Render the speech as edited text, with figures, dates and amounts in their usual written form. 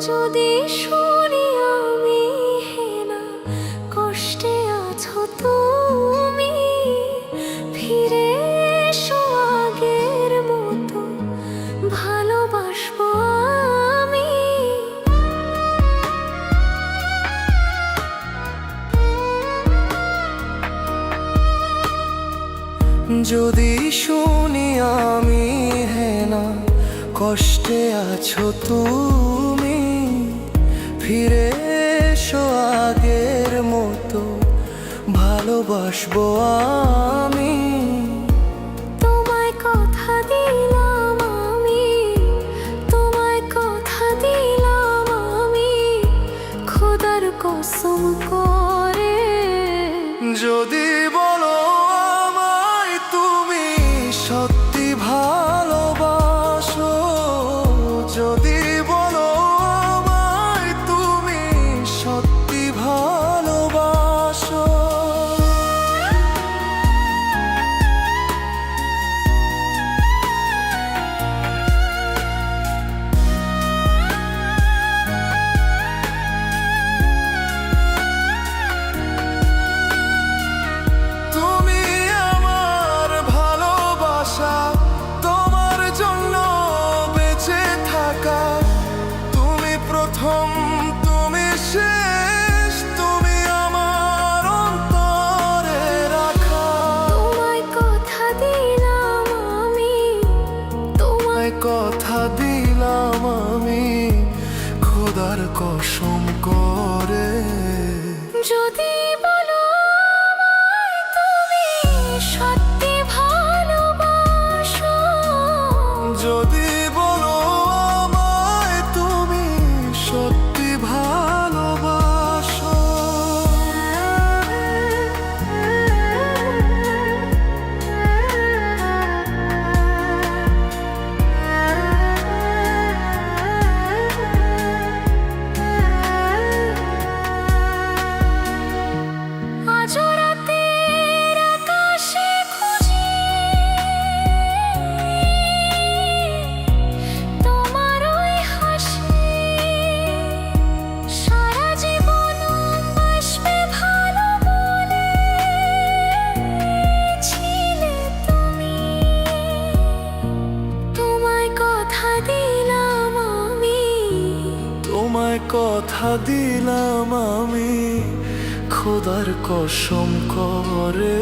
যদি শুনি আমি হেনা কষ্টে আছো তুমি, ফিরে এসো আগের মতো ভালোবাসবো আমি। যদি শুনি আমি হেনা কষ্টে আছো তুমি, ফিরে এসো আগের মতো ভালোবাসবো আমি। তোমায় কথা দিলাম আমি, তোমায় কথা দিলাম আমি, খোদার কসম করে। যদি বলো আমায় তুমি সত্যি ভালোবাসো, যদি বলো আমায় তুমি সত্যি ভালোবাসো, তুমি আমার ভালোবাসা, তোমার জন্য বেঁচে থাকা, তুমি প্রথম তুমি শেষ, তুমি আমার অন্তরে রাখা। তোমায় কথা দিলাম আমি, তোমায় কথা দিলাম আমি খোদার কসম করে। যদি বলো আমায় তুমি সত্যি ভালোবাসো, যদি বলো আমায় তুমি সত্যি ভালোবাসো, আজ রাতের আকাশে খুঁজি তোমার ওই হাসি, সারা জীবন বাসবে ভালো বলেছিলে তুমি। তোমায় কথা দিলাম আমি, তোমায় কথা দিলাম আমি খোদার কসম করে।